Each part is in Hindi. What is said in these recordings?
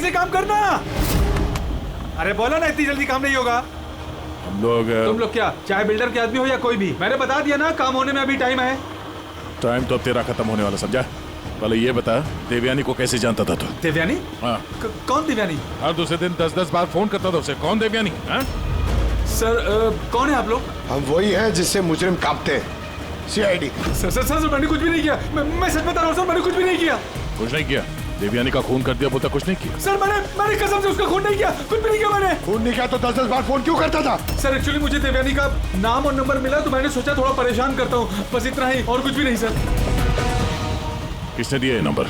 से काम करना। अरे बोलो ना, इतनी जल्दी काम नहीं होगा। हम लोग तुम लोग क्या, चाहे बिल्डर के आदमी हो या कोई भी, मैंने बता दिया ना, काम होने में अभी टाइम है। टाइम तो अब तेरा खत्म होने वाला, समझा? पहले ये बता, देवयानी को कैसे जानता था तू? देवयानी? हाँ। कौन देवयानी? हर दूसरे दिन 10-10 बार फोन करता था उसे। कौन देवयानी? हाँ? सर कौन है आप लोग? हम वही हैं जिससे मुजरिम कांपते हैं, CID। सर मैंने कुछ भी नहीं किया। मैं सच बता रहा हूँ सर, मैंने कुछ भी नहीं किया। कुछ नहीं किया? देवयानी का खून कर दिया, बोलता कुछ नहीं किया? सर मैंने कसम से उसका खून नहीं किया, कुछ भी नहीं किया मैंने। फोन नहीं किया तो 10-10 बार फोन क्यों करता था? सर एक्चुअली मुझे देवयानी का नाम और नंबर मिला तो मैंने सोचा थोड़ा परेशान करता हूँ, बस इतना ही, और कुछ भी नहीं सर। किसने दिया ये नंबर?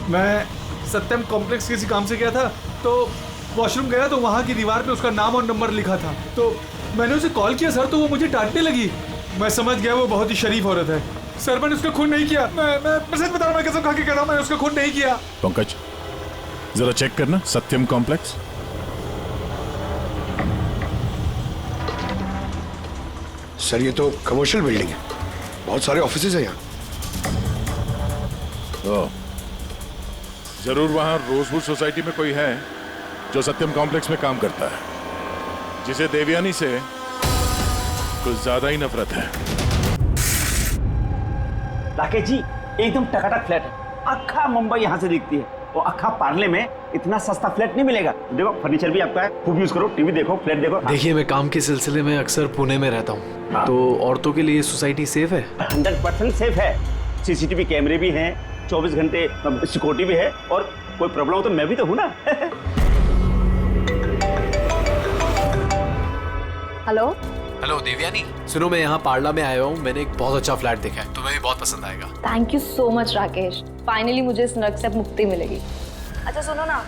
मैं सत्यम कॉम्प्लेक्स किसी काम से गया था, तो वॉशरूम गया तो वहाँ की दीवार पे उसका नाम और नंबर लिखा था, तो मैंने उसे कॉल किया सर, तो वो मुझे डांटने लगी। मैं समझ गया वो बहुत ही शरीफ औरत है। सर मैंने उसका खून नहीं किया, मैं सच बता रहा हूँ, मैं कसम खा के कह रहा हूँ, मैंने उसका खून नहीं किया। पंकज, जरा चेक करना सत्यम कॉम्प्लेक्स। सर ये तो कमर्शियल बिल्डिंग है, बहुत सारे ऑफिसेज हैं यहाँ। जरूर वहां रोजवुड सोसाइटी में कोई है जो सत्यम कॉम्प्लेक्स में काम करता है, जिसे देवयानी से कुछ ज्यादा ही नफरत है। राकेश जी, एकदम टकाटक फ्लैट है, अक्खा मुंबई यहाँ से दिखती है, और अक्खा पार्ले में इतना सस्ता फ्लैट नहीं मिलेगा। देखो फर्नीचर भी आपका है, खूब यूज करो, टीवी देखो, फ्लैट देखो। देखिए मैं काम के सिलसिले में अक्सर पुणे में रहता हूँ, तो औरतों के लिए सोसाइटी सेफ है? 100% सेफ है। CCTV कैमरे भी हैं, 24 घंटे सिक्योरिटी भी है, और कोई प्रॉब्लम हो तो मैं भी तो हूँ ना। हेलो हेलो देवयानी, सुनो मैं यहाँ पार्ला में आया हूँ, मैंने एक बहुत अच्छा फ्लैट देखा है, तुम्हें भी बहुत पसंद आएगा। Thank you so much Rakesh, finally मुझे इस नर्क से मुक्ति मिलेगी। अच्छा सुनो ना,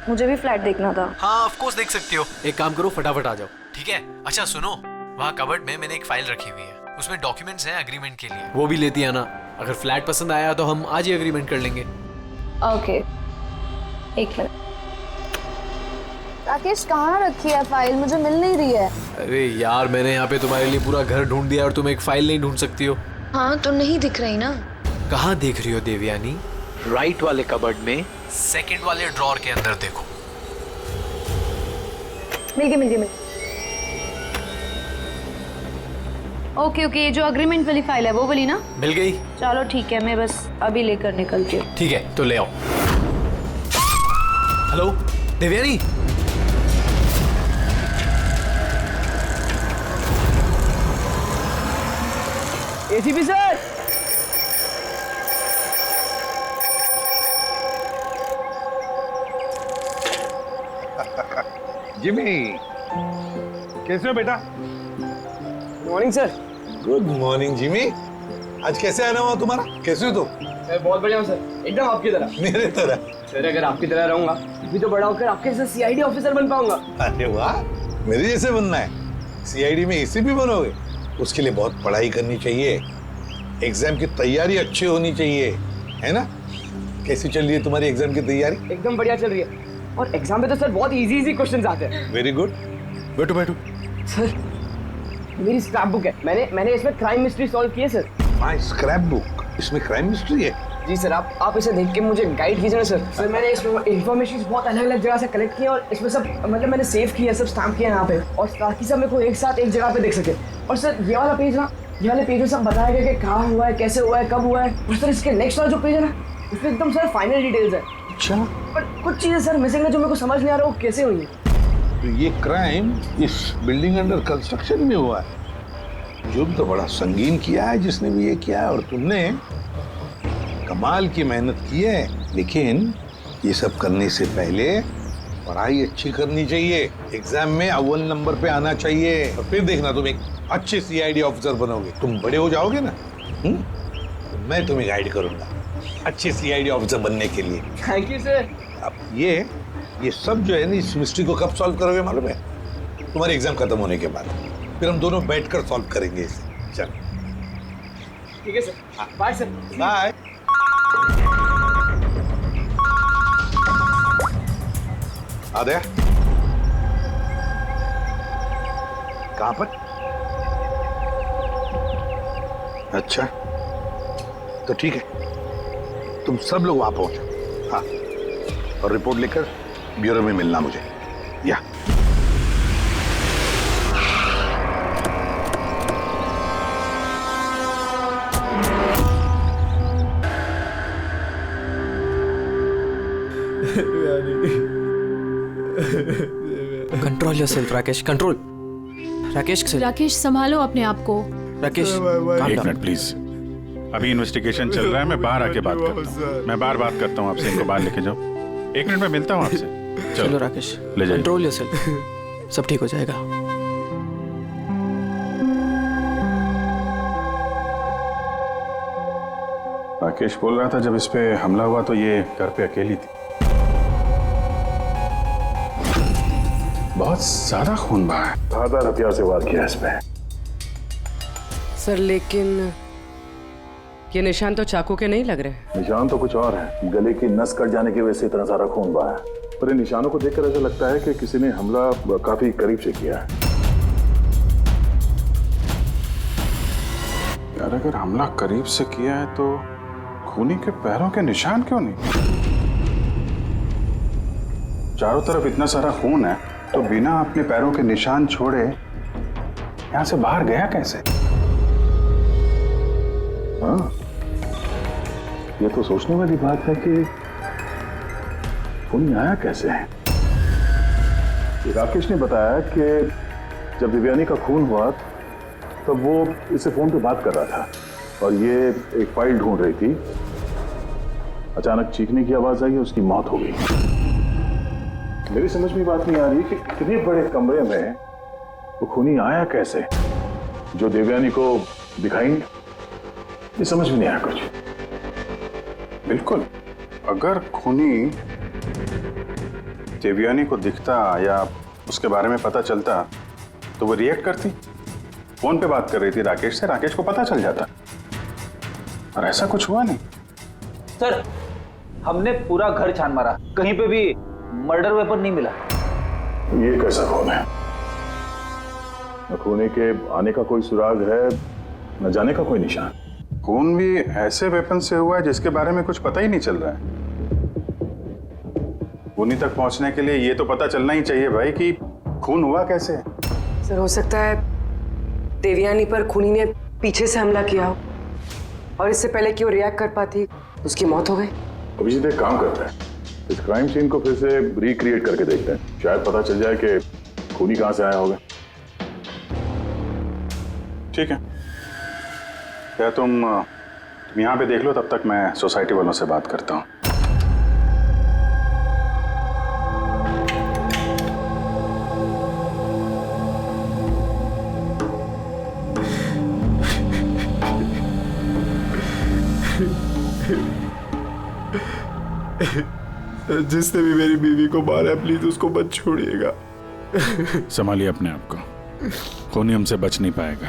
मुझे भी फ्लैट देखना था। हाँ ऑफ कोर्स देख सकती हो, एक काम करो फटाफट आ जाओ, ठीक है? अच्छा सुनो, वहाँ कबर्ड में मैंने एक फाइल रखी हुई है, उसमें डॉक्यूमेंट्स हैं एग्रीमेंट के लिए, वो भी लेती आना। अगर फ्लैट पसंद आया तो हम आज ही एग्रीमेंट कर लेंगे। ओके, एक मिनट। राकेश कहाँ रखी है फाइल, मुझे मिल नहीं रही है। अरे यार मैंने यहाँ पे तुम्हारे लिए पूरा घर ढूंढ दिया और तुम एक फाइल नहीं ढूंढ सकती हो? हाँ तो नहीं दिख रही ना। कहाँ देख रही हो देवयानी? राइट वाले कबर्ड में सेकंड वाले ड्रॉर के अंदर देखो। मिल गई। ओके, ये जो अग्रीमेंट वाली फाइल है वो वाली ना? मिल गई? चलो ठीक है, मैं बस अभी लेकर निकलती हूँ। ठीक है तो ले आओ। Hello Devyani, ACP sir, Jimmy, कैसे हो बेटा? Morning sir. Good morning Jimmy. आज कैसे आना हुआ तुम्हारा? कैसे हो तुम? मैं बहुत बढ़िया हूँ सर, एकदम आपकी तरह। मेरे तरह? सर अगर आपकी तरह रहूंगा भी तो बड़ा होकर आपके जैसे CID ऑफिसर बन पाऊंगा। अरे वाह, मेरे जैसे बनना है? CID में ACP बनोगे? उसके लिए बहुत पढ़ाई करनी चाहिए, एग्जाम की तैयारी अच्छी होनी चाहिए, है ना? कैसी चल रही है तुम्हारी एग्जाम की तैयारी? एकदम बढ़िया चल रही है, और एग्जाम में तो सर बहुत इजी क्वेश्चंस आते हैं। वेरी गुड, बैठो बैठो। सर मेरी स्क्रैप बुक है, मैंने इसमें क्राइम मिस्ट्री सॉल्व की है सर। माय स्क्रैप बुक, इसमें क्राइम मिस्ट्री है? जी सर, आप इसे देख के मुझे गाइड कीजिए ना सर। सर मैंने इसमें इन्फॉर्मेशन बहुत अलग अलग जगह से कलेक्ट की है, और इसमें सब मतलब मैंने सेव किया, सब स्टैम्प किया यहाँ पे, और ताकि सब मेरे को एक साथ एक जगह पे देख सके। और सर ये वाला पेज ना, ये वाले पेज में सब बताया गया कि कहाँ हुआ है, कैसे हुआ है, कब हुआ है। और सर इसके नेक्स्ट वाला जो पेज है ना, उसमें एकदम सर फाइनल डिटेल्स है। अच्छा, पर कुछ चीजें सर मिसिंग है जो मेरे को समझ नहीं आ रहा वो कैसे हुई है। तो ये क्राइम इस बिल्डिंग अंडर कंस्ट्रक्शन में हुआ है। जुर्म तो बड़ा संगीन किया है जिसने भी ये किया है, और तुमने कमाल की मेहनत की है। लेकिन ये सब करने से पहले पढ़ाई अच्छी करनी चाहिए, एग्जाम में अव्वल नंबर पे आना चाहिए, और फिर देखना तुम एक अच्छे CID ऑफिसर बनोगे। तुम बड़े हो जाओगे ना, तो मैं तुम्हें गाइड करूंगा अच्छे CID ऑफिसर बनने के लिए। Thank you sir. अब ये सब जो है ना, इस मिस्ट्री को कब सॉल्व करोगे मालूम है? तुम्हारे एग्जाम खत्म होने के बाद, फिर हम दोनों बैठकर सॉल्व करेंगे इसे। चलो ठीक है सर, बाय सर। बाय। आ गया? कहाँ पर? अच्छा तो ठीक है, तुम सब लोग वहां पहुंचो। हाँ और रिपोर्ट लेकर ब्यूरो में मिलना मुझे। या control yourself Rakesh, control. Rakesh Rakesh संभालो अपने आप को। राकेश एक मिनट प्लीज, अभी इन्वेस्टिगेशन चल रहा है, मैं बाहर आके बात करता हूँ। मैं बाहर बात करता हूँ आपसे, इनको बाहर लेके जाओ। 1 मिनट में मिलता हूँ आपसे। चलो राकेश, ले जाइए। कंट्रोल योरसेल्फ, सब ठीक हो जाएगा। राकेश बोल रहा था जब इस पे हमला हुआ तो ये घर पे अकेली थी। बहुत ज्यादा खून बहा है। धारदार हथियार से वार किया इस पे। सर लेकिन ये निशान तो चाकू के नहीं लग रहे। निशान तो कुछ और है। गले की नस कट जाने की वजह से इतना सारा खून बहा है, पर इन निशानों को देखकर ऐसा लगता है कि किसी ने हमला काफी करीब से किया है। यार अगर हमला करीब से किया है तो खूनी के पैरों के निशान क्यों नहीं? चारों तरफ इतना सारा खून है तो बिना अपने पैरों के निशान छोड़े यहां से बाहर गया कैसे? हाँ, ये तो सोचने वाली बात है कि खूनी आया कैसे है। राकेश ने बताया कि जब दिव्यानी का खून हुआ तब वो इससे फोन पे बात कर रहा था और ये एक फाइल ढूंढ रही थी। अचानक चीखने की आवाज आई, उसकी मौत हो गई। मेरी समझ में बात नहीं आ रही कि इतने बड़े कमरे में वो खूनी आया कैसे जो देवयानी को दिखाई नहीं। ये समझ में नहीं आया कुछ। बिल्कुल, अगर खूनी देवयानी को दिखता या उसके बारे में पता चलता तो वो रिएक्ट करती। फोन पे बात कर रही थी राकेश से, राकेश को पता चल जाता, और ऐसा कुछ हुआ नहीं। सर हमने पूरा घर छान मारा, कहीं पे भी मर्डर वेपन नहीं मिला। ये कैसा खून है? न खूनी के आने का कोई सुराग है, न जाने का कोई निशान। खून भी ऐसे वेपन से हुआ है जिसके बारे में कुछ पता ही नहीं चल रहा है। खूनी तक पहुंचने के लिए ये तो पता चलना ही चाहिए भाई कि खून हुआ कैसे। सर हो सकता है देवयानी पर खूनी ने पीछे से हमला किया हो और इससे पहले कि वो रिएक्ट कर पाती उसकी मौत हो गई। अभिजीत एक काम करते हैं, इस क्राइम सीन को फिर से रिक्रिएट करके देखते हैं, शायद पता चल जाए कि खूनी कहां से आया होगा। ठीक है, क्या तुम यहाँ पे देख लो, तब तक मैं सोसाइटी वालों से बात करता हूँ। जिसने भी मेरी बीवी को मारा प्लीज उसको मत छोड़िएगा। संभालिए अपने आप को, खूनी हमसे बच नहीं पाएगा।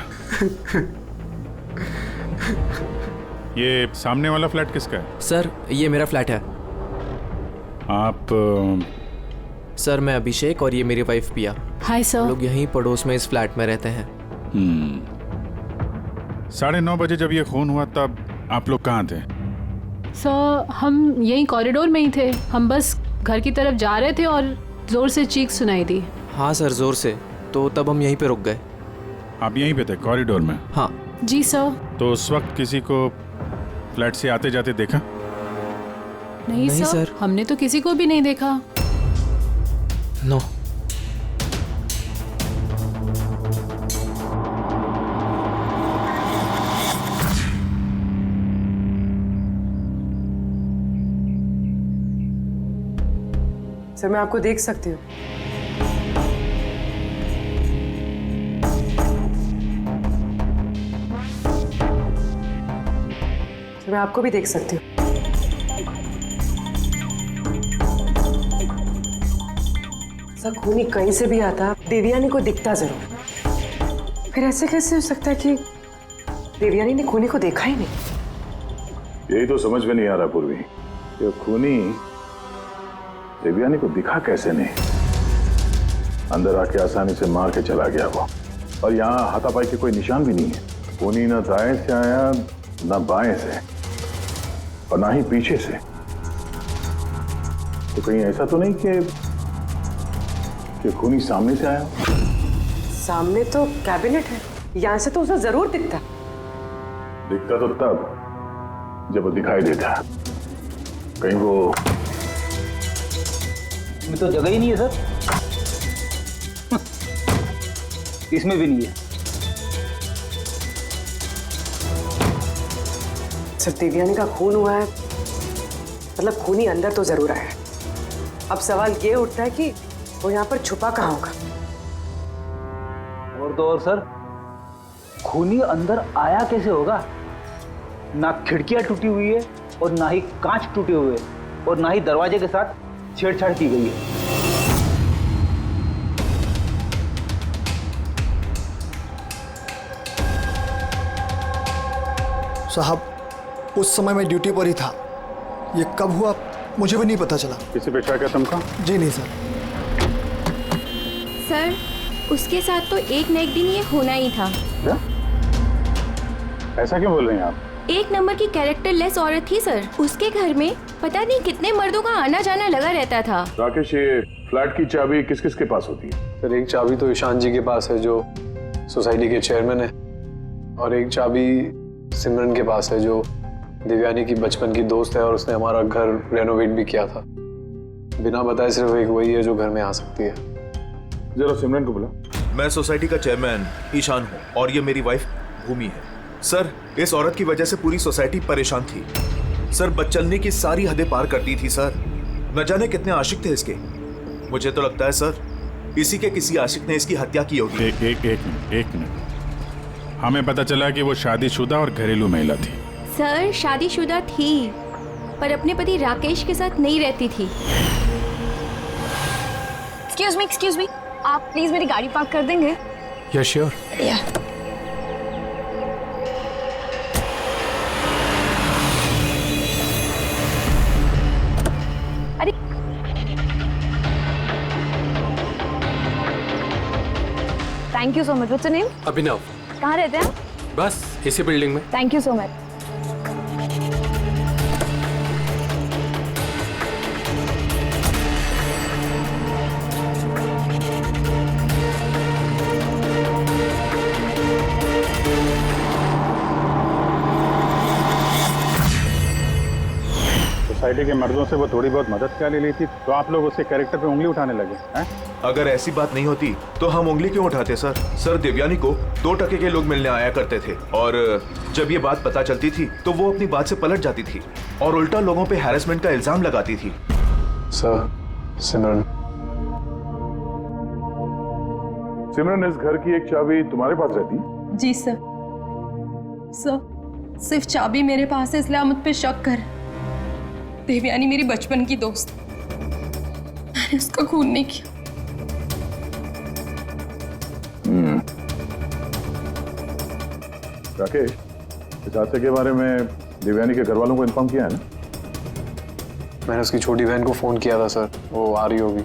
ये सामने वाला फ्लैट किसका है? सर ये मेरा फ्लैट है। आप सर मैं अभिषेक और ये मेरी वाइफ पिया। Hi sir. लोग यहीं पड़ोस में इस फ्लैट में रहते हैं। 9:30 बजे जब ये खून हुआ तब आप लोग कहाँ थे? सर हम यहीं कॉरिडोर में ही थे, हम बस घर की तरफ जा रहे थे और जोर से चीख सुनाई दी। हाँ सर जोर से, तो तब हम यहीं पे रुक गए। आप यहीं पे थे कॉरिडोर में? हाँ जी सर। तो उस वक्त किसी को फ्लैट से आते जाते देखा? नहीं सर, हमने तो किसी को भी नहीं देखा। नो। सर मैं आपको देख सकती हूँ। सर मैं आपको भी देख सकती हूँ। सर खूनी कहीं से भी आता देवयानी को दिखता जरूर। फिर ऐसे कैसे हो सकता है कि देवयानी ने खूनी को देखा ही नहीं? यही तो समझ में नहीं आ रहा पूर्वी, ये खूनी देवयानी को दिखा कैसे नहीं? अंदर आके आसानी से मार के चला गया वो, और यहाँ हाथापाई के कोई निशान भी नहीं है। खूनी ना दाएं से आया ना बाएं से और ना ही पीछे से। तो कहीं ऐसा तो नहीं कि खूनी सामने से आया? सामने तो कैबिनेट है, यहाँ से तो उसे जरूर दिखता। दिखता तो तब जब वो दिखाई देता। कहीं वो इसमें तो जगह ही नहीं है सर। इसमें भी नहीं है। सर देवयानी का खून हुआ है, मतलब खूनी अंदर तो जरूर आया है। अब सवाल ये उठता है कि वो यहाँ पर छुपा कहाँ होगा। और तो और सर, खूनी अंदर आया कैसे होगा? ना खिड़कियां टूटी हुई है और ना ही कांच टूटे हुए और ना ही दरवाजे के साथ छेड़छाड़ की गई है। साहब, उस समय मैं ड्यूटी पर ही था। ये कब हुआ मुझे भी नहीं पता चला। किसी पे शक है तुमको? जी नहीं सर। सर, उसके साथ तो एक न एक दिन ये होना ही था। क्या? ऐसा क्यों बोल रहे हैं आप? एक नंबर की कैरेक्टरलेस औरत थी सर। उसके घर में पता नहीं कितने मर्दों का आना जाना लगा रहता था। राकेश, ये फ्लैट की चाबी किस किस के पास होती है? सर, एक चाबी तो ईशान जी के पास है जो सोसाइटी के चेयरमैन है, और एक चाबी सिमरन के पास है जो देवयानी की बचपन की दोस्त है और उसने हमारा घर रेनोवेट भी किया था। बिना बताए सिर्फ एक वही है जो घर में आ सकती है। जरा सिमरन को बुला। मैं सोसाइटी का चेयरमैन ईशान हूँ और ये मेरी वाइफ भूमि है। सर, इस औरत की वजह से पूरी सोसाइटी परेशान थी। सर, बदचलने की सारी हदें पार करती थी सर। न जाने कितने आशिक थे इसके। मुझे तो लगता है सर, इसी के किसी आशिक ने इसकी हत्या की होगी। एक मिनट। हमें पता चला कि वो शादीशुदा और घरेलू महिला थी। सर, शादीशुदा थी पर अपने पति राकेश के साथ नहीं रहती थी। एक्सक्यूज मी, आप प्लीज मेरी गाड़ी पार्क कर देंगे? या श्योर। या अरे thank you so much. What's your name? Abhinav. कहाँ रहते हैं? बस इसी बिल्डिंग में। Thank you so much. Society के मर्दों से वो थोड़ी बहुत मदद क्या ले ली थी, तो आप लोग उसके कैरेक्टर पे उंगली उठाने लगे हैं? अगर ऐसी बात नहीं होती तो हम उंगली क्यों उठाते सर? सर, देवयानी को 2 टके के लोग मिलने आया करते थे और जब ये बात पता चलती थी तो वो अपनी बात से पलट जाती थी और उल्टा लोगों पे हैरेसमेंट का इल्जाम लगाती थी। सर, सिमरन इस घर की एक चाबी तुम्हारे पास रहती है? जी सर। सिर्फ चाबी मेरे पास है, इसलिए आप मुझ पे शक कर। देवयानी मेरी बचपन की दोस्त, मैंने उसका खून नहीं किया। राकेश, इस हादसे के बारे में देवयानी के घर वालों को इन्फॉर्म किया है ना? मैंने उसकी छोटी बहन को फोन किया था सर, वो आ रही होगी।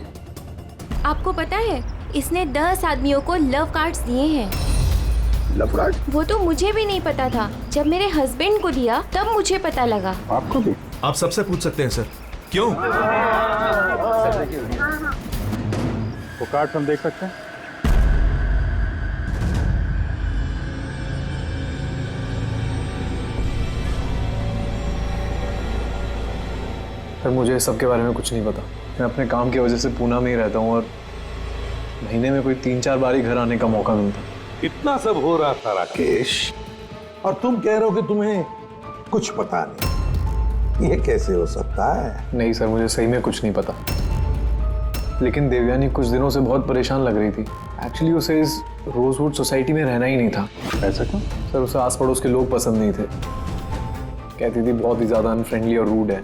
आपको पता है इसने 10 आदमियों को लव कार्ड्स दिए हैं। Love card? वो तो मुझे भी नहीं पता था। जब मेरे हस्बैंड को दिया तब मुझे पता लगा। आपको भी? आप सबसे पूछ सकते हैं सर। क्यों? वो कार्ड हम देख सकते हैं? सर, मुझे सबके बारे में कुछ नहीं पता। मैं अपने काम की वजह से पूना में ही रहता हूँ और महीने में कोई 3-4 बार ही घर आने का मौका मिलता। इतना सब हो रहा था राकेश, और तुम कह रहे हो कि तुम्हें कुछ पता नहीं। ये कैसे हो सकता है? नहीं सर, मुझे सही में कुछ नहीं पता। लेकिन देवयानी कुछ दिनों से बहुत परेशान लग रही थी। एक्चुअली उसे इस रोजवुड सोसाइटी में रहना ही नहीं था। ऐसा क्यों? सर, उसे आस पड़ोस के लोग पसंद नहीं थे। कहती थी बहुत ही ज़्यादा अनफ्रेंडली और रूड है,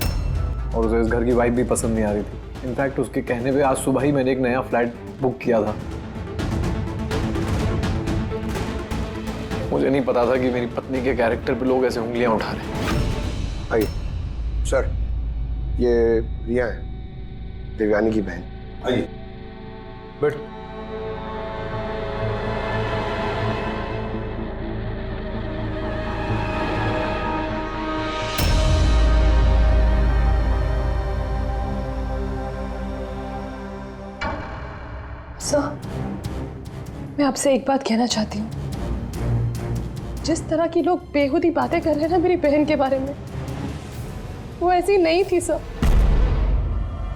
और उसे इस घर की वाइब भी पसंद नहीं आ रही थी। इनफैक्ट उसके कहने पे आज सुबह ही मैंने एक नया फ्लैट बुक किया था। मुझे नहीं पता था कि मेरी पत्नी के कैरेक्टर पे लोग ऐसे उंगलियां उठा रहे हैं। आइए सर, ये रिया है, देवयानी की बहन। आइए बट सर, मैं आपसे एक बात कहना चाहती हूँ। जिस तरह की लोग बेहुदी बातें कर रहे हैं ना मेरी बहन के बारे में, वो ऐसी नहीं थी सर।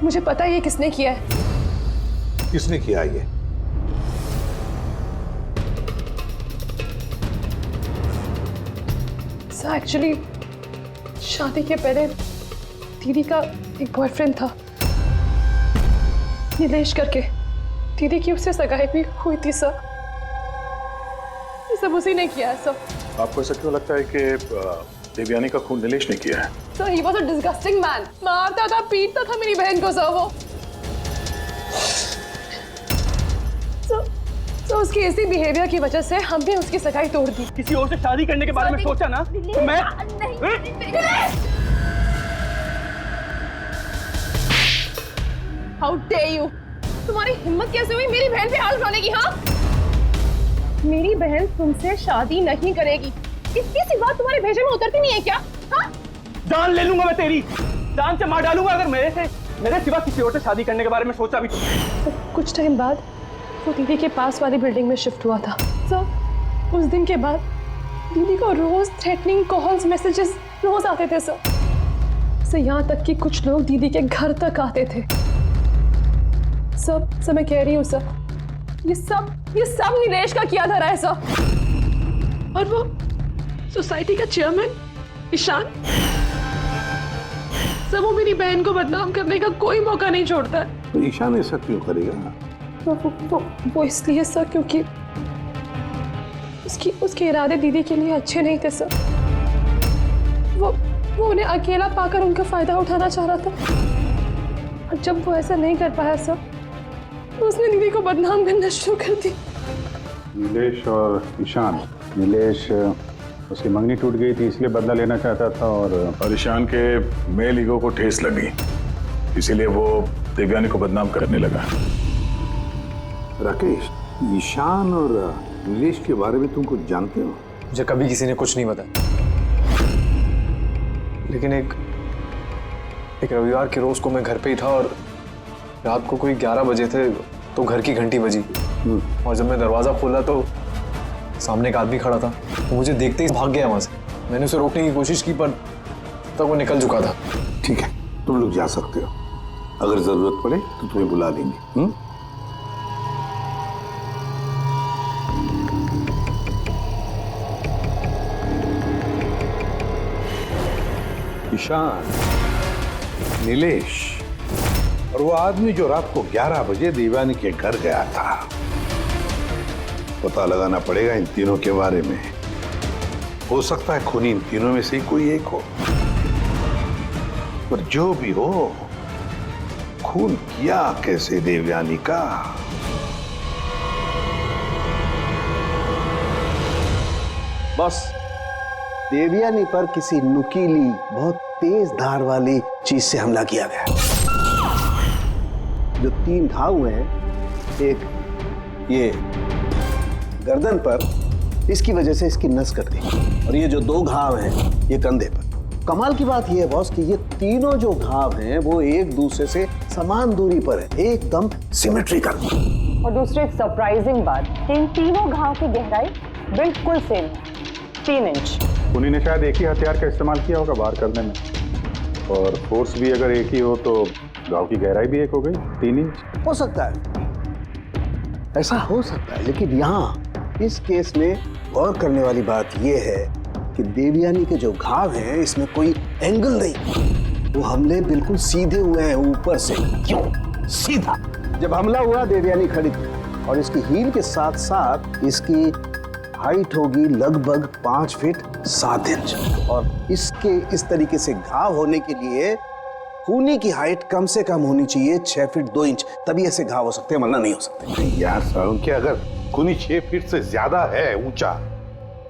मुझे पता है ये किसने किया है। किसने किया ये? सर एक्चुअली शादी के पहले दीदी का एक बॉयफ्रेंड था, नीलेश करके। दीदी की उससे सगाई भी हुई थी सर। ये सब उसी ने किया है सर। आपको ऐसा क्यों लगता है कि देवयानी का खून नीलेश ने किया है? Sir he was a disgusting man. मारता था, पीटता था मेरी बहन को सर वो। सर उसकी इसी बिहेवियर की वजह से हमने उसकी सगाई तोड़ दी। किसी और से शादी करने के बारे में सोचा ना तो मैं हाउ डेयर यू! तुम्हारी हिम्मत कैसे हुई मेरी बहन पे हाथ उठाने की? हाँ, मेरी बहन तुमसे शादी नहीं करेगी। इतनी सी बात तुम्हारे भेजे में उतरती नहीं है क्या? हाँ? जान ले लूंगा मैं तेरी, जान से मार डालूंगा अगर मेरे सिवा किसी और से शादी करने के बारे में सोचा भी तो कुछ टाइम बाद वो दीदी के पास वाली बिल्डिंग में शिफ्ट हुआ था सर। उस दिन के बाद दीदी को रोज थ्रेटनिंग कॉल्स, मैसेजेस रोज आते थे सर। यहाँ तक कि कुछ लोग दीदी के घर तक आते थे। सब मैं कह रही हूँ सर, ये सब नीलेश का किया धरा है सर। और वो सोसाइटी का चेयरमैन ईशान सर, वो मेरी बहन को बदनाम करने का कोई मौका नहीं छोड़ता है। तो ईशान ऐसा क्यों करेगा? वो इसलिए सर क्योंकि उसके इरादे दीदी के लिए अच्छे नहीं थे सर। वो उन्हें अकेला पाकर उनका फायदा उठाना चाह रहा था। और जब वो ऐसा नहीं कर पाया सर, तो उसने दीदी को बदनाम करना शुरू कर दी। नीलेश और ईशान, नीलेश उसकी मंगनी टूट गई थी इसलिए बदला लेना चाहता था, और ईशान के मेल ईगो को ठेस लगी, इसीलिए वो देवयानी को बदनाम करने लगा। राकेश, ईशान और नीलेश के बारे में तुम कुछ जानते हो? मुझे कभी किसी ने कुछ नहीं बताया, लेकिन एक रविवार के रोज को मैं घर पे ही था और रात को कोई 11 बजे थे तो घर की घंटी बजी। और जब मैं दरवाजा खोला तो सामने एक आदमी खड़ा था। वो मुझे देखते ही भाग गया वहां से। मैंने उसे रोकने की कोशिश की पर तब वो निकल चुका था। ठीक है, तुम लोग जा सकते हो। अगर जरूरत पड़े तो तुम्हें बुला लेंगे। ईशान, नीलेश और वो आदमी जो रात को 11 बजे देवयानी के घर गया था, पता लगाना पड़ेगा इन तीनों के बारे में। हो सकता है खूनी इन तीनों में से ही कोई एक हो, पर जो भी हो, खून किया कैसे देवयानी का? बस देवयानी पर किसी नुकीली, बहुत तेज धार वाली चीज से हमला किया गया। जो 3 घाव हुए हैं, एक ये गर्दन पर, इसकी वजह से इसकी नस कट गई, और ये जो 2 घाव हैं ये कंधे पर। कमाल की बात ये है बॉस कि ये तीनों जो घाव हैं वो एक दूसरे से समान दूरी पर है, एकदम सिमेट्रिकल। और दूसरी एक सरप्राइजिंग बात, इन तीनों घाव की गहराई बिल्कुल सेम है, 3 इंच। उन्हीं ने शायद एक ही हथियार का इस्तेमाल किया होगा बाहर करने में, और फोर्स भी अगर एक ही हो तो घाव की गहराई भी एक हो गई, 3 इंच। हो सकता है, ऐसा हो सकता है, लेकिन यहाँ इस केस में गौर करने वाली बात यह है कि देवयानी के जो घाव हैं इसमें कोई एंगल नहीं, वो हमले बिल्कुल सीधे हुए हैं ऊपर से। क्यों सीधा? जब हमला हुआ देवयानी खड़ी थी, और इसकी हील के साथ साथ इसकी हाइट होगी लगभग 5 फीट 7 इंच, और इसके इस तरीके से घाव होने के लिए खूनी की हाइट कम से कम होनी चाहिए 6 फीट 2 इंच, तभी ऐसे घाव हो सकते हैं, वरना नहीं हो सकते। यार सारुण, कि अगर खूनी 6 फीट से ज्यादा है ऊंचा,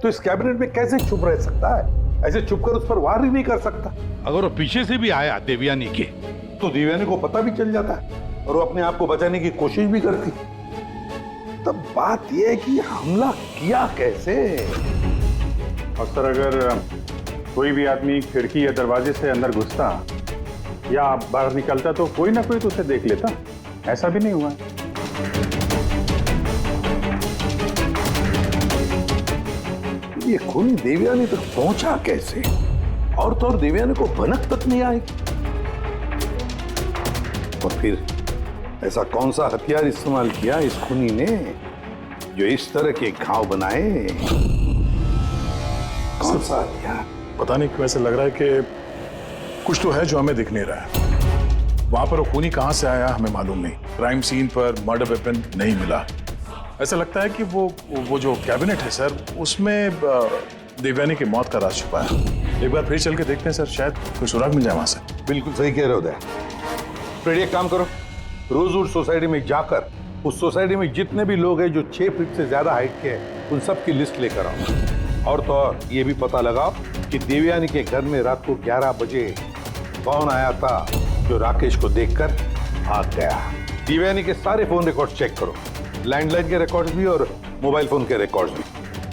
तो इस कैबिनेट में कैसे छुप रह सकता है? ऐसे छुपकर उस पर वार ही नहीं कर सकता। अगर वो पीछे से भी आया देवयानी के, तो देवयानी को पता भी चल जाता है और वो अपने आप को बचाने की कोशिश भी करती। तब बात यह है कि हमला किया कैसे? और सर, अगर कोई भी आदमी खिड़की या दरवाजे से अंदर घुसता या बाहर निकलता तो कोई ना कोई तो उसे देख लेता, ऐसा भी नहीं हुआ। ये खूनी देवयानी तक पहुंचा कैसे? और तो और देवयानी को भनक तक नहीं आएगी। और फिर ऐसा कौन सा हथियार इस्तेमाल किया इस खूनी ने जो इस तरह के घाव बनाए? कौन सा हथियार? पता नहीं क्यों ऐसा लग रहा है कि कुछ तो है जो हमें दिख नहीं रहा है। वहां पर वो खूनी कहां से आया हमें मालूम नहीं। क्राइम सीन पर मर्डर वेपन नहीं मिला। ऐसा लगता है कि वो जो कैबिनेट है सर, उसमें देवयानी की मौत का राज छुपा है। एक बार फिर चल के देखते हैं सर, शायद कोई सुराग मिल जाए वहां से। बिल्कुल सही कह रहे हो। फिर एक काम करो, रोजवुड सोसाइटी में जाकर उस सोसाइटी में जितने भी लोग हैं जो 6 फीट से ज्यादा हाइट के हैं, उन सब की लिस्ट लेकर आओ। और तो और ये भी पता लगाओ कि देवयानी के घर में रात को 11 बजे कौन आया था जो राकेश को देखकर भाग गया। देवयानी के सारे फोन रिकॉर्ड चेक करो, लैंडलाइन के रिकॉर्ड्स भी और मोबाइल फोन के रिकॉर्ड्स भी।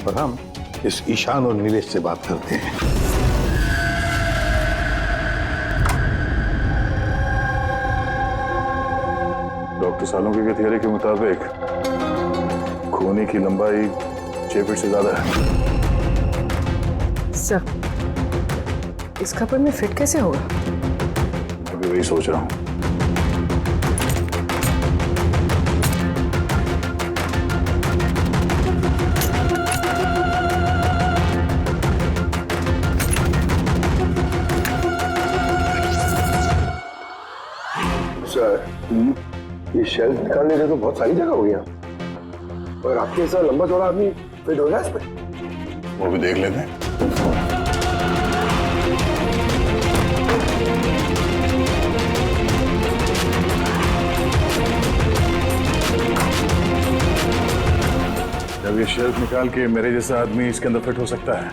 पर हम इस ईशान और नीलेश से बात करते हैं। डॉक्टर सालुंके के थियरी के मुताबिक खूनी की लंबाई 6 फीट से ज्यादा है। सर, इस कपड़े में फिट कैसे होगा? अभी वही सोच रहा हूँ। सर, ये शेल्फ निकालने से तो बहुत सारी जगह हो गया, और आपके ऐसा लंबा चौड़ा आदमी फिट हो गया इस पे? वो भी देख लेते हैं। जब ये शेल्फ निकाल के मेरे जैसा आदमी इसके अंदर फिट हो सकता है,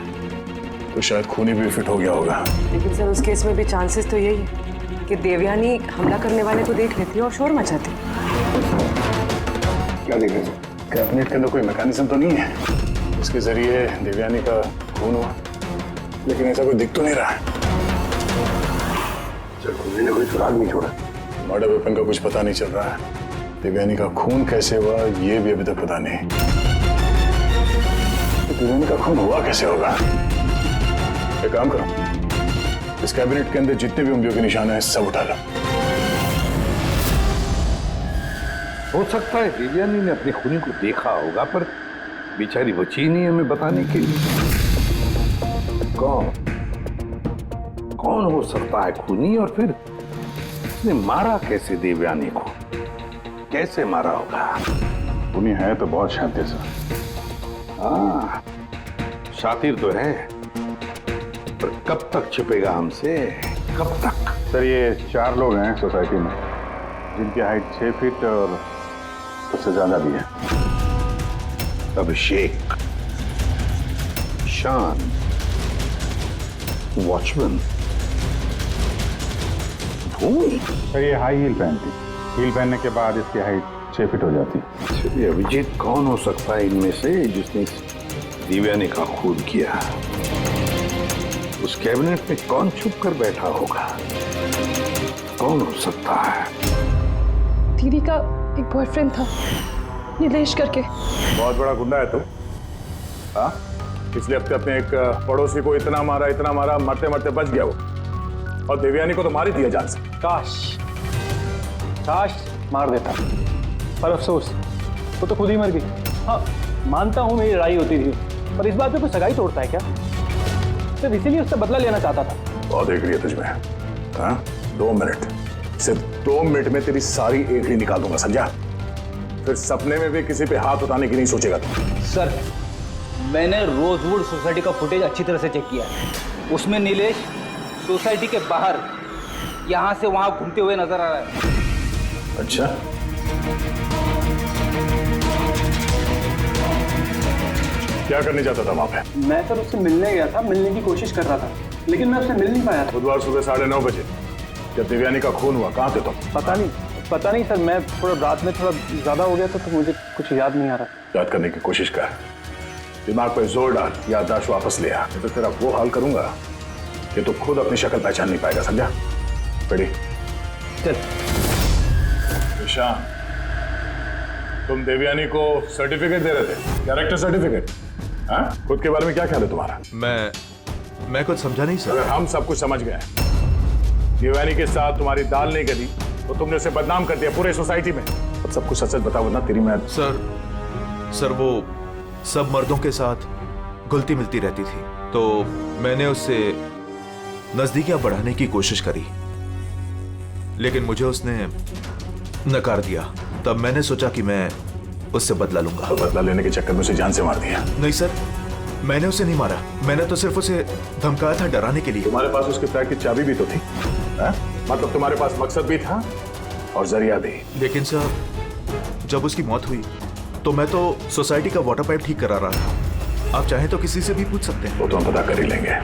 तो शायद खूनी भी फिट हो गया होगा। लेकिन सर, उस केस में भी चांसेस तो यही है कि देवयानी हमला करने वाले को देख लेती और शोर मचाती। क्या देख रहे? कैबिनेट के अंदर कोई मैकेनिज्म तो नहीं है इसके जरिए देवयानी का खून हुआ, लेकिन ऐसा कोई दिख तो नहीं रहा है। खूनी ने कोई सुराग नहीं छोड़ा। मर्डर वेपन का कुछ पता नहीं चल रहा है। देवयानी का खून कैसे हुआ ये भी अभी तक पता नहीं। तो देवयानी का खून हुआ कैसे होगा? एक काम करो, इस कैबिनेट के अंदर जितने भी उंगलियों के निशान हैं सब उठा लो। हो सकता है देवयानी ने अपने खूनी को देखा होगा, पर बेचारी बची नहीं हमें बताने के लिए। कौन हो सकता है खूनी, और फिर उसने मारा कैसे देवयानी को? कैसे मारा होगा? खूनी है तो बहुत शातिर सर। हाँ, शातिर तो है, पर कब तक छिपेगा हमसे? कब तक? सर, ये 4 लोग हैं सोसाइटी में जिनकी हाइट 6 फीट और उससे ज्यादा भी है। अभिषेक, ईशान, वॉचमैन, भूमि। सर, ये हाई हील पहनती। हील पहनने के बाद इसकी हाइट 6 फीट हो जाती। चलिए, अभिजीत कौन हो सकता है इनमें से जिसने देवयानी का खून किया? उस कैबिनेट में कौन छुप कर बैठा होगा? कौन हो सकता है? दीदी का एक बॉयफ्रेंड था, नीलेश करके। बहुत बड़ा गुंडा है तुम। हाँ, पिछले हफ्ते अपने एक पड़ोसी को इतना मारा, मरते मरते बच गया वो, और देवयानी को तो मार ही दिया जान से। काश मार देता, पर अफसोस वो तो खुद ही मर गई। हाँ, मानता हूँ मेरी लड़ाई होती थी, पर इस बात पे कोई सगाई तोड़ता है क्या? सिर्फ इसीलिए उससे बदला लेना चाहता था। बहुत देख लिया तुझमें। हाँ, 2 मिनट, सिर्फ 2 मिनट में तेरी सारी एंट्री निकाल दूंगा, समझा? फिर सपने में भी किसी पे हाथ उठाने की नहीं सोचेगा तू। सर, मैंने रोजवुड सोसाइटी का फुटेज अच्छी तरह से चेक किया है। उसमें नीलेश सोसाइटी के बाहर यहाँ से वहाँ घूमते हुए नजर आ रहा है। अच्छा, क्या करने जाता था वहाँ पे? मैं सर उससे मिलने गया था, मिलने की कोशिश कर रहा था, लेकिन मैं उससे मिल नहीं पाया था। बुधवार सुबह 9:30 बजे जब देवयानी का खून हुआ, कहाँ थे तुम? पता नहीं सर, मैं थोड़ा रात में थोड़ा ज्यादा हो गया था, तो मुझे कुछ याद नहीं आ रहा। याद करने की कोशिश कर, दिमाग पे जोर डाल, याददाश्त वापस ले आ, तो तेरा वो हाल करूंगा कि तू खुद अपनी शक्ल पहचान नहीं पाएगा, समझा? पढ़ी चल। ईशान, तुम देवयानी को सर्टिफिकेट दे रहे थे, कैरेक्टर सर्टिफिकेट? हाँ? खुद के बारे में क्या ख्याल है तुम्हारा? मैं कुछ समझा नहीं सर। अगर हम सब कुछ समझ गए, देवयानी के साथ तुम्हारी दाल नहीं गली तो तुमने उसे बदनाम कर दिया पूरे सोसाइटी में। अब सब कुछ सच बताओ वरना तेरी मैं। सर वो सब मर्दों के साथ घुलती मिलती रहती थी, तो मैंने उससे नजदीकियां बढ़ाने की कोशिश करी, लेकिन मुझे उसने नकार दिया। तब मैंने सोचा कि मैं उससे बदला लूंगा। तो बदला लेने के चक्कर में उसे जान से मार दिया? नहीं सर, मैंने उसे नहीं मारा, मैंने तो सिर्फ उसे धमकाया था डराने के लिए। तुम्हारे पास उसके फ्लैट की चाबी भी तो थी, हा? मतलब तुम्हारे पास मकसद भी था और जरिया भी। लेकिन सर जब उसकी मौत हुई तो मैं तो सोसाइटी का वाटर पाइप ठीक करा रहा था। आप चाहें तो किसी से भी पूछ सकते हैं। वो तो हम पता कर ही लेंगे।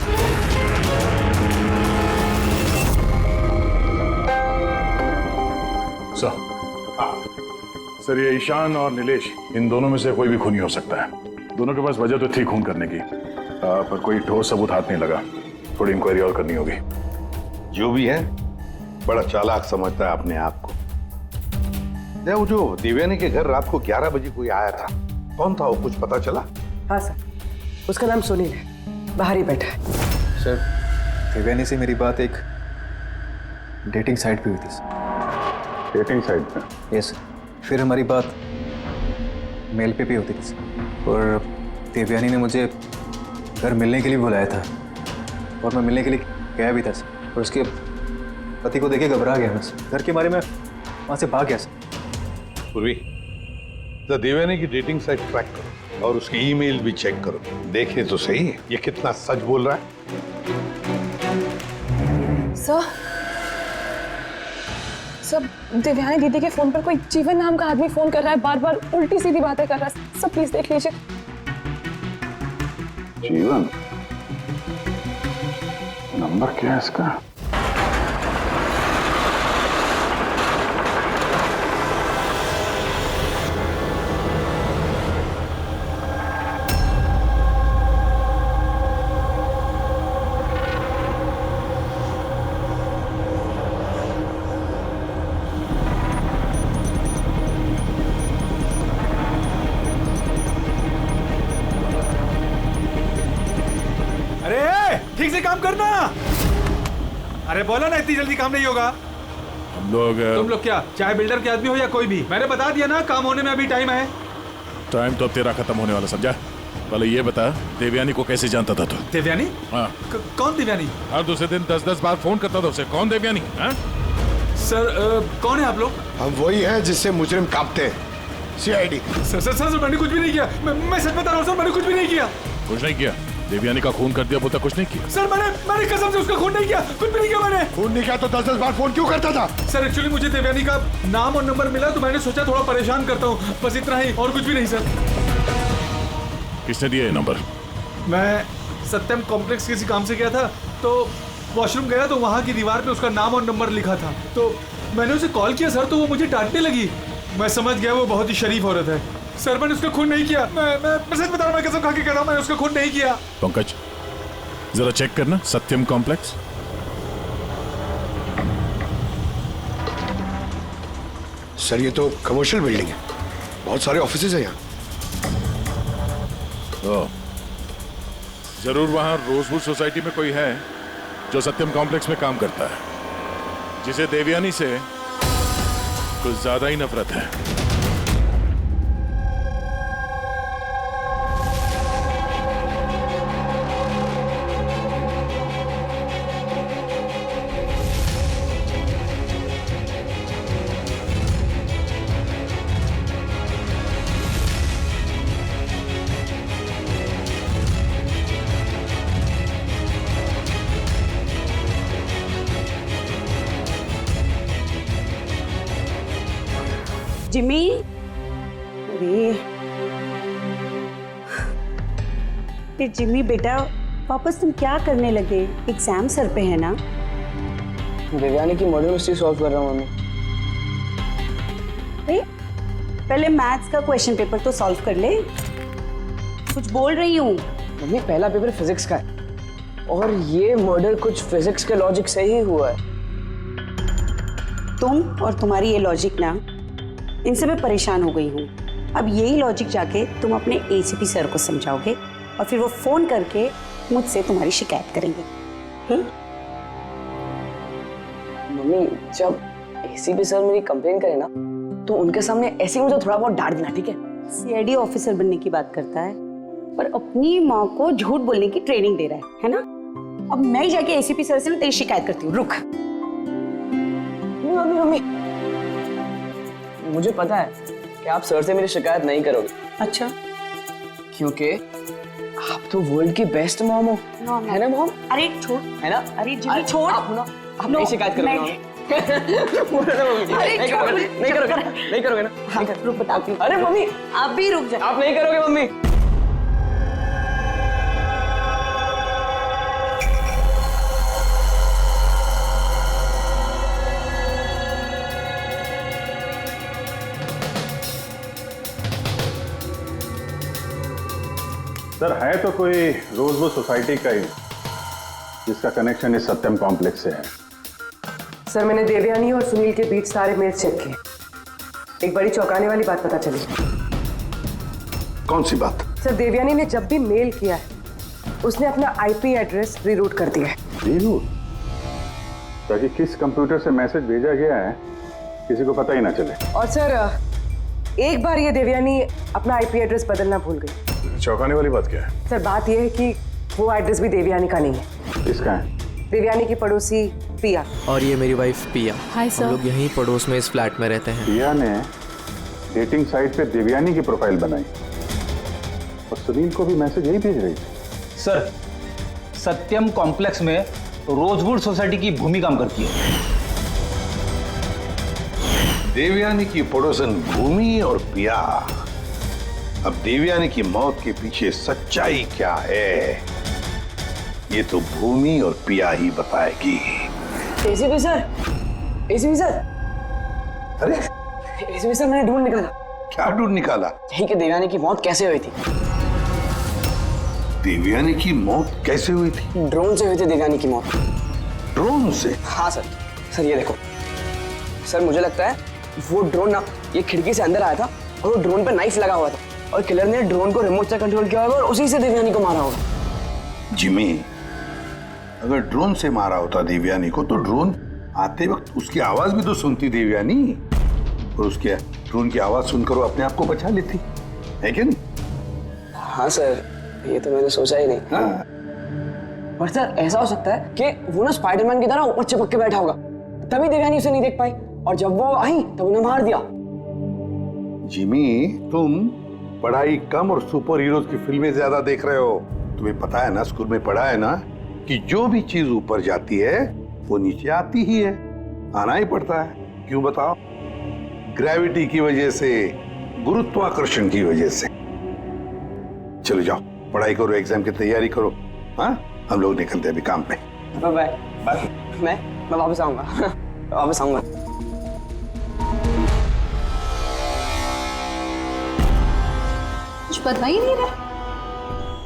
सर ये ईशान और नीलेश, इन दोनों में से कोई भी खूनी हो सकता है। दोनों के पास वजह तो थी खून करने की, पर कोई ठोस सबूत हाथ नहीं लगा। थोड़ी इंक्वायरी और करनी होगी। जो भी है बड़ा चालाक समझता है अपने आप को। वो जो देवयानी के घर रात को 11 बजे कोई आया था, कौन था वो, कुछ पता चला? हाँ सर, उसका नाम सुनील है, बाहर ही बैठा है। सर देवयानी से मेरी बात एक डेटिंग साइट पे हुई थी सर। डेटिंग साइट पे? Yes sir. फिर हमारी बात मेल पे भी होती थी सर, और देवयानी ने मुझे घर मिलने के लिए बुलाया था और मैं मिलने के लिए गया भी था सर, और उसके पति को देखे घबरा गया मैं सर। घर के बारे में वहाँ से भाग गया सर। पूर्वी, देवयानी की डेटिंग साइट ट्रैक करो और उसकी ईमेल भी चेक करो, देखे तो सही ये कितना सच बोल रहा है। सर देवयानी दीदी के फोन पर कोई जीवन नाम का आदमी फोन कर रहा है, बार बार उल्टी सीधी बातें कर रहा है। सब प्लीज देख लीजिए। जीवन? नंबर क्या है इसका? ठीक से काम करना। अरे बोला ना, इतनी जल्दी काम नहीं होगा। हम लोग तुम लोग क्या चाहे बिल्डर के आदमी हो या कोई भी, मैंने बता दिया ना, काम होने में अभी टाइम है। टाइम तो अब तेरा खत्म होने वाला, समझा? पहले ये बता, देवयानी को कैसे जानता था तू? देवयानी? हाँ। कौन देवयानी? हर दूसरे दिन 10-10 बार फोन करता था उसे। कौन देवयानी? हाँ? सर कौन है आप लोग? हम वही हैं जिससे मुजरिम कांपते हैं, सीआईडी। सर मैंने कुछ भी नहीं किया। मैं सच बता रहा हूँ सर, मैंने कुछ भी नहीं किया। कुछ नहीं किया? देवयानी का खून कर दिया, बोलता कुछ नहीं किया? सर मैंने कसम से उसका खून नहीं किया, कुछ भी नहीं किया मैंने। खून नहीं किया तो 10-10 बार फोन क्यों करता था? सर एक्चुअली मुझे देवयानी का नाम और नंबर मिला तो मैंने सोचा थोड़ा परेशान करता हूँ, बस इतना ही, और कुछ भी नहीं सर। किसने दिया ये नंबर? मैं सत्यम कॉम्प्लेक्स किसी काम से गया था, तो वॉशरूम गया तो वहाँ की दीवार पे उसका नाम और नंबर लिखा था, तो मैंने उसे कॉल किया सर, तो वो मुझे डांटने लगी। मैं समझ गया वो बहुत ही शरीफ औरत है। सर मैंने उसका खून नहीं किया, मैं सच बता रहा हूँ, मैं कसम खा के कह रहा हूँ, मैंने उसका खून नहीं किया। पंकज जरा चेक करना, सत्यम कॉम्प्लेक्स। सर ये तो कमर्शियल बिल्डिंग है, बहुत सारे ऑफिसेज हैं यहाँ। जरूर वहां रोजवुड सोसाइटी में कोई है जो सत्यम कॉम्प्लेक्स में काम करता है, जिसे देवयानी से कुछ ज्यादा ही नफरत है। जिमी, अरे जिमी बेटा, वापस तुम क्या करने लगे? एग्जाम सर पे है ना? देवयानी की मर्डर मिस्ट्री सॉल्व कर रहा हूँ मम्मी। पहले मैथ्स का क्वेश्चन पेपर तो सॉल्व कर ले। कुछ बोल रही हूँ मम्मी, पहला पेपर फिजिक्स का है और ये मर्डर कुछ फिजिक्स के लॉजिक से ही हुआ है। तुम और तुम्हारी ये लॉजिक ना, इनसे मैं परेशान हो गई हूँ। अब यही लॉजिक जाके तुम अपने एसीपी सर को समझाओगे और फिर वो फोन करके मुझसे तुम्हारी शिकायत करेंगे। मम्मी जब एसीपी सर मेरी कंप्लेन करे ना तो उनके सामने ऐसे ही मुझे थोड़ा बहुत डांट देना, ठीक है? सीआईडी ऑफिसर बनने की बात करता है पर अपनी माँ को झूठ बोलने की ट्रेनिंग दे रहा है ना? अब मैं ही जाके एसीपी सर से ना तेरी शिकायत करती हूँ। रुक। मम्मी मम्मी मुझे पता है कि आप सर से मेरी शिकायत नहीं करोगे। अच्छा, क्योंकि आप तो वर्ल्ड की बेस्ट मॉम हो, है ना मॉम? अरे छोड़, है ना? अरे जिमी छोड़। आप ना, आप नहीं शिकायत करोगे ना? नहीं करोगे ना? नहीं करोगे ना? हाँ, रुक बताती हूँ। अरे मम्मी आप भी रुक जाओ। आप नहीं करोगे मम्मी? सर है तो कोई रोजवुड सोसाइटी का ही जिसका कनेक्शन इस सत्यम कॉम्प्लेक्स से है। सर मैंने देवयानी और सुनील के बीच सारे मेल्स चेक किए। एक बड़ी चौंकाने वाली बात पता चली। कौन सी बात? सर देवयानी ने जब भी मेल किया है उसने अपना आईपी एड्रेस रीरूट कर दिया है। रीरूट? ताकि किस कंप्यूटर से मैसेज भेजा गया है किसी को पता ही ना चले। और सर एक बार ये देवयानी अपना आईपी एड्रेस बदलना भूल गई। चौंकाने वाली बात क्या है? सर बात यह है कि वो एड्रेस भी देवयानी का नहीं है। किसका है? देवयानी की पड़ोसी पिया। और ये मेरी वाइफ पिया। Hi sir. हम लोग यहीं पड़ोस में इस फ्लैट में रहते हैं। पिया ने डेटिंग साइट पे देवयानी की प्रोफाइल बनाई और सुनील को भी मैसेज यही भेज रही थी। सर सत्यम कॉम्प्लेक्स में रोजवुड सोसाइटी की भूमि काम करती है। देवयानी की पड़ोसन भूमि और पिया। अब देवयानी की मौत के पीछे सच्चाई क्या है ये तो भूमि और पिया ही बताएगी। ACP sir, ACP sir. अरे एसीपी सर मैंने ढूंढ निकाला। क्या ढूंढ निकाला? यही कि देवयानी की मौत कैसे हुई थी। देवयानी की मौत कैसे हुई थी? ड्रोन से हुई थी देवयानी की मौत। ड्रोन से? हाँ सर। सर ये देखो सर, मुझे लगता है वो ड्रोन ना ये खिड़की से अंदर आया था और वो ड्रोन पे नाइफ लगा हुआ था और किलर ने ड्रोन को रिमोट से कंट्रोल किया होगा और उसी से देवयानी को मारा होगा। जिमी, अगर ड्रोन से मारा होता देवयानी को तो ड्रोन आते वक्त उसकी आवाज भी तो सुनती देवयानी और उसके ड्रोन की आवाज सुनकर वो अपने आप को बचा लेती है कि नहीं? हाँ सर, ये तो मैंने सोचा ही नहीं। हाँ। पर सर ऐसा हो सकता है कि वो ना स्पाइडरमैन की तरह ऊपर चिपक के बैठा होगा तभी देवयानी उसे नहीं देख पाई और जब वो आई तब उन्हें मार दिया। जिमी, तुम पढ़ाई कम और सुपर हीरोज की फिल्में ज्यादा देख रहे हो। तुम्हें पता है ना, स्कूल में पढ़ा है ना कि जो भी चीज ऊपर जाती है वो नीचे आती ही है, आना ही पड़ता है। क्यों बताओ? ग्रेविटी की वजह से, गुरुत्वाकर्षण की वजह से। चलो जाओ पढ़ाई करो, एग्जाम की तैयारी करो। हाँ, हम लोग निकलते हैं अभी काम पे। Bye bye. मैं वापस आऊंगा। वापस आऊंगा। कुछ बता ही नहीं रहा।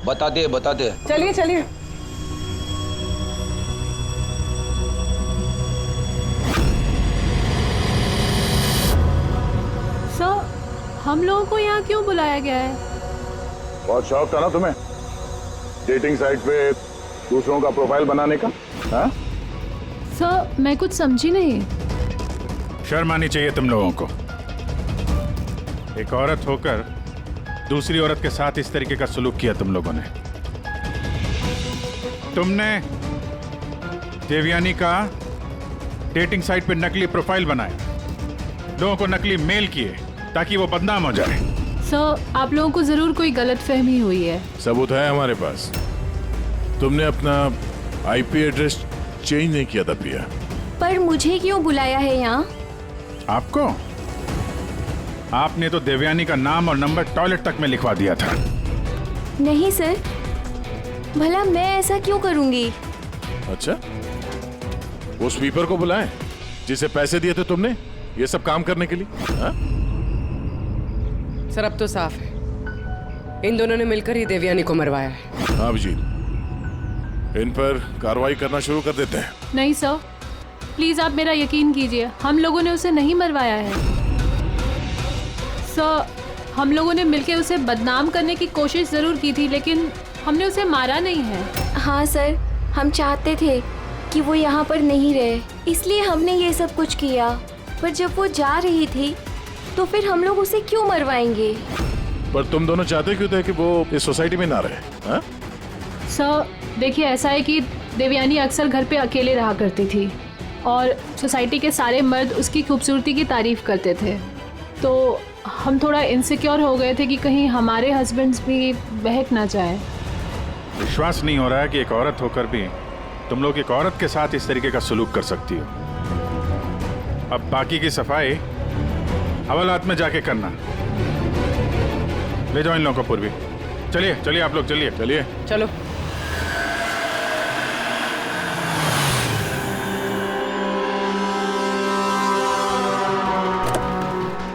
बता दे। चलिए चलिए। सर हम लोगों को यहाँ क्यों बुलाया गया है? बहुत शौक था ना तुम्हें डेटिंग साइट पे दूसरों का प्रोफाइल बनाने का? हाँ? सर मैं कुछ समझी नहीं। शर्म आनी चाहिए तुम लोगों को। एक औरत होकर दूसरी औरत के साथ इस तरीके का सलूक किया तुम लोगों ने। तुमने देवयानी का डेटिंग साइट पे नकली प्रोफाइल बनाया, लोगों को नकली मेल किए ताकि वो बदनाम हो जाए। सर आप लोगों को जरूर कोई गलतफहमी हुई है। सबूत है हमारे पास। तुमने अपना आईपी एड्रेस चेंज नहीं किया था पिया। पर मुझे क्यों बुलाया है यहाँ? आपको? आपने तो देवयानी का नाम और नंबर टॉयलेट तक में लिखवा दिया था। नहीं सर, भला मैं ऐसा क्यों करूंगी? अच्छा, वो स्वीपर को बुलाएं जिसे पैसे दिए थे तुमने ये सब काम करने के लिए? हा? सर अब तो साफ है, इन दोनों ने मिलकर ही देवयानी को मरवाया है। हाँ अभिजीत, इन पर कार्रवाई करना शुरू कर देते हैं। नहीं सर, प्लीज आप मेरा यकीन कीजिए, हम लोगों ने उसे नहीं मरवाया है। सर हम लोगों ने मिलकर उसे बदनाम करने की कोशिश जरूर की थी, लेकिन हमने उसे मारा नहीं है। हाँ सर, हम चाहते थे कि वो यहाँ पर नहीं रहे, इसलिए हमने ये सब कुछ किया। पर जब वो जा रही थी तो फिर हम लोग उसे क्यों मरवाएंगे? पर तुम दोनों चाहते क्यों थे कि वो इस सोसाइटी में ना रहे? हाँ? सर देखिए, ऐसा है कि देवयानी अक्सर घर पे अकेले रहा करती थी और सोसाइटी के सारे मर्द उसकी खूबसूरती की तारीफ करते थे। तो हम थोड़ा इनसिक्योर हो गए थे कि कहीं हमारे हस्बैंड्स भी बहक ना जाए। विश्वास नहीं हो रहा है कि एक औरत होकर भी तुम लोग एक औरत के साथ इस तरीके का सलूक कर सकती हो। अब बाकी की सफाई हवालात में जाके करना। ले जाओ इन लोगों को पूर्वी। चलिए चलिए आप लोग, चलिए चलिए चलो।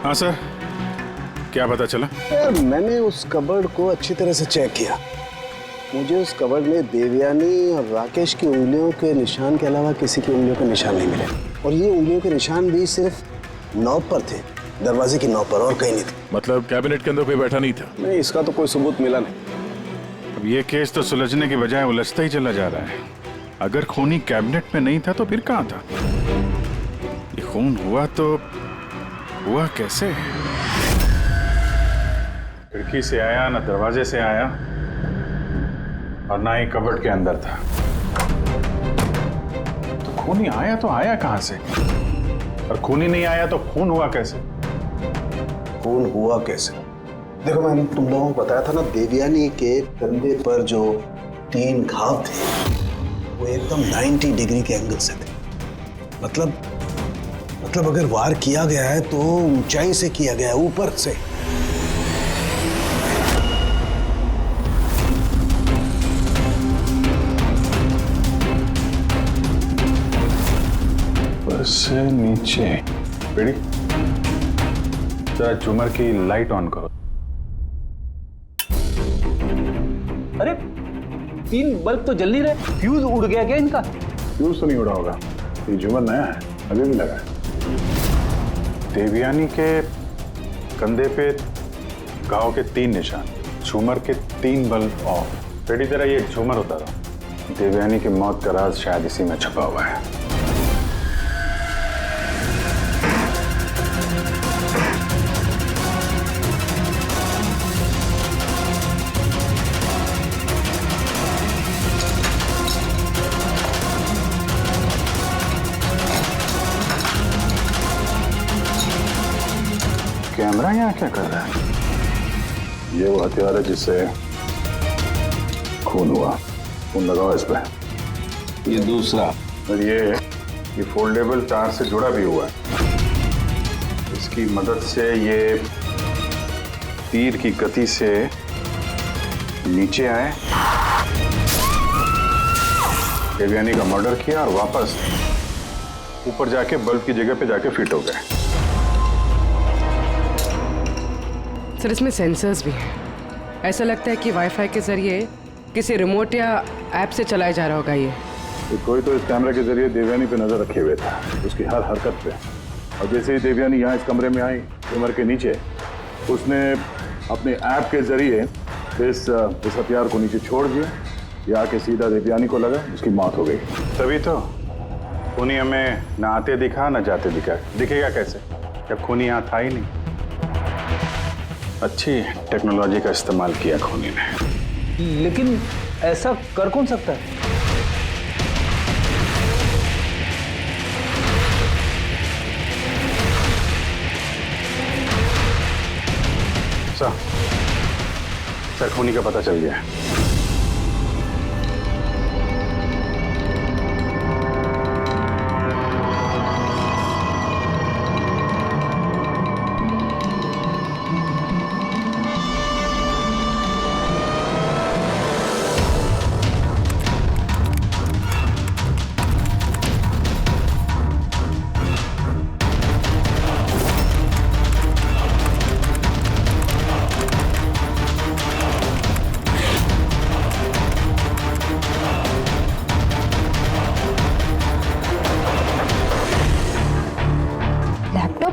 हाँ सर, क्या पता चला? यार मैंने उस कबर्ड को अच्छी तरह से चेक किया। मुझे उस कबर्ड में देवयानी और राकेश की उंगलियों के निशान के अलावा किसी की उंगलियों के निशान नहीं मिले। और ये उंगलियों के निशान भी सिर्फ नॉब पर थे, दरवाजे की नॉब पर, और कहीं नहीं थे। मतलब कैबिनेट के अंदर कोई बैठा नहीं था? नहीं, इसका तो कोई सबूत मिला नहीं। अब ये केस तो सुलझने की बजाय उलझता ही चला जा रहा है। अगर खूनी कैबिनेट में नहीं था तो फिर कहाँ था? ये खून हुआ तो हुआ कैसे? खिड़की से आया, ना दरवाजे से आया, और ना ही कबर्ड के अंदर था। तो खूनी आया तो आया कहां से? और खूनी नहीं आया तो खून हुआ कैसे? खून हुआ कैसे? देखो, मैंने तुम लोगों को बताया था ना, देवयानी के कंधे पर जो 3 घाव थे वो एकदम 90 डिग्री के एंगल से थे। मतलब अगर वार किया गया है तो ऊंचाई से किया गया है, ऊपर से। ऊपर से नीचे। बेटी, जरा झूमर की लाइट ऑन करो। अरे 3 बल्ब तो जल नहीं रहे, फ्यूज उड़ गया क्या इनका? फ्यूज तो नहीं उड़ा होगा, ये झूमर नया है, अभी भी लगा है। देवयानी के कंधे पे घाव के 3 निशान, झूमर के 3 बल्ब ऑफ। बेटी जरा ये झूमर उतारो। देवयानी की मौत का राज शायद इसी में छुपा हुआ है। कैमरा यहाँ क्या कर रहा है? ये वो हथियार है जिससे खून हुआ। खून लगाओ इस पे। ये दूसरा, और ये फोल्डेबल तार से जुड़ा भी हुआ है। इसकी मदद से ये तीर की गति से नीचे आए, देवयानी का मर्डर किया और वापस ऊपर जाके बल्ब की जगह पे जाके फिट हो गए। सर इसमें सेंसर्स भी हैं। ऐसा लगता है कि वाईफाई के जरिए किसी रिमोट या ऐप से चलाया जा रहा होगा ये। कोई तो इस कैमरे के जरिए देवयानी पे नजर रखे हुए था, उसकी हर हरकत पे। और जैसे ही देवयानी यहाँ इस कमरे में आई, कमर के नीचे, उसने अपने ऐप के जरिए इस हथियार को नीचे छोड़ दिया। ये आके सीधा देवयानी को लगा, उसकी मौत हो गई। तभी तो खूनी हमें न आते दिखा न जाते दिखा। दिखेगा कैसे जब खूनी यहाँ था ही नहीं? अच्छी टेक्नोलॉजी का इस्तेमाल किया खूनी ने। लेकिन ऐसा कर कौन सकता है? सर खूनी का पता चल गया।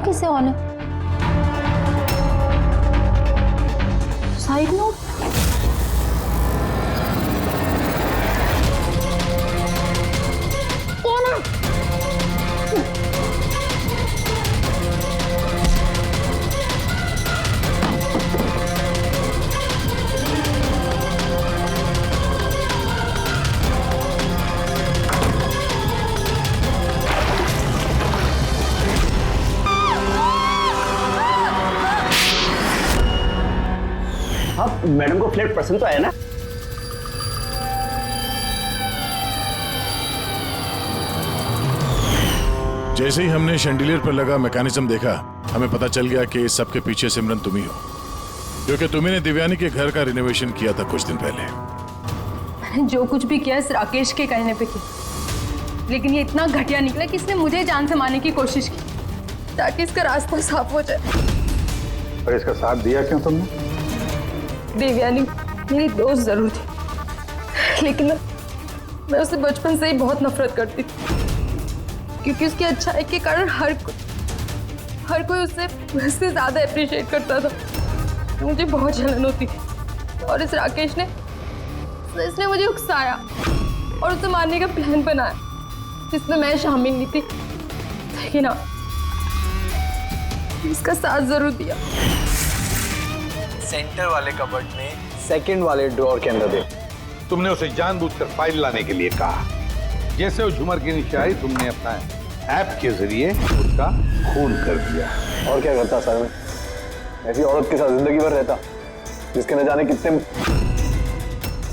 कैसे ऑन है? साइड नोट मैडम को फ्लैट पसंद तो आया ना? जैसे ही हमने शैंडिलियर पर लगा मैकेनिज्म देखा, हमें पता चल गया कि इस सब के पीछे सिमरन तुम ही हो, क्योंकि तुम्ही ने दिव्यानी के घर का रिनोवेशन किया था कुछ दिन पहले। मैंने जो कुछ भी किया इस राकेश के कहने पे किया, लेकिन ये इतना घटिया निकला कि इसने मुझे जान से मारने की कोशिश की ताकि इसका रास्ता साफ हो जाए। और इसका साथ दिया क्यों तुमने? देवयानी मेरी दोस्त जरूर थी, लेकिन मैं उससे बचपन से ही बहुत नफरत करती थी, क्योंकि उसकी अच्छाई के कारण हर कोई उससे ज्यादा अप्रिशिएट करता था। मुझे बहुत जलन होती थी और इस राकेश ने इसने मुझे उकसाया और उसे मारने का प्लान बनाया, जिसमें मैं शामिल नहीं थी, लेकिन हाँ, इसका साथ जरूर दिया। सेंटर वाले कबर्ड में सेकंड वाले ड्रॉर के अंदर दे। तुमने उसे जानबूझकर फाइल लाने के लिए कहा। जैसे वो झूमर के नीचे आई, तुमने अपना ऐप के जरिए उसका खून कर दिया। और क्या करता सर मैं? ऐसी औरत के साथ जिंदगी भर रहता, जिसके न जाने कितने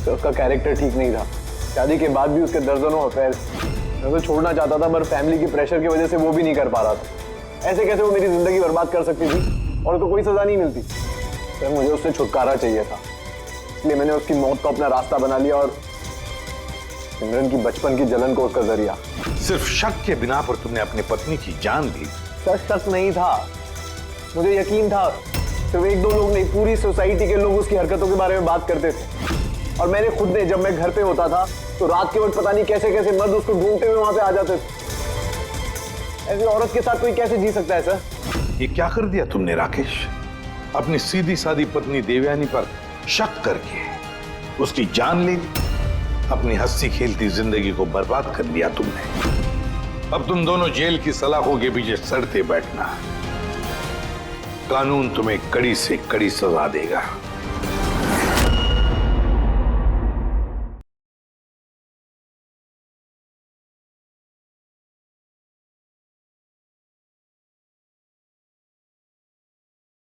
तो उसका कैरेक्टर ठीक नहीं था। शादी के बाद भी उसके दर्जनों अफेयर। मैं उसे छोड़ना चाहता था, पर फैमिली की प्रेशर की वजह से वो भी नहीं कर पा रहा था। ऐसे कैसे वो मेरी जिंदगी बर्बाद कर सकती थी और उसको कोई सजा नहीं मिलती? सर मुझे उससे छुटकारा चाहिए था, इसलिए मैंने उसकी मौत को अपना रास्ता बना लिया और सिमरन की बचपन की जलन को उसका जरिया। सिर्फ शक के बिना पर तुमने अपनी पत्नी की जान ली। सर शक नहीं था, मुझे यकीन था। सिर्फ एक दो लोग नहीं, पूरी सोसाइटी के लोग उसकी हरकतों के बारे में बात करते थे। और मैंने खुद ने, जब मैं घर पे होता था तो रात के वक्त पता नहीं कैसे कैसे मर्द उसको ढूंढते हुए वहां पे आ जाते थे। ऐसी औरत के साथ कोई कैसे जी सकता है सर? ये क्या कर दिया तुमने राकेश? अपनी सीधी सादी पत्नी देवयानी पर शक करके उसकी जान ले ली। अपनी हंसी खेलती जिंदगी को बर्बाद कर लिया तुमने। अब तुम दोनों जेल की सलाखों के पीछे सड़ते बैठना। कानून तुम्हें कड़ी से कड़ी सजा देगा।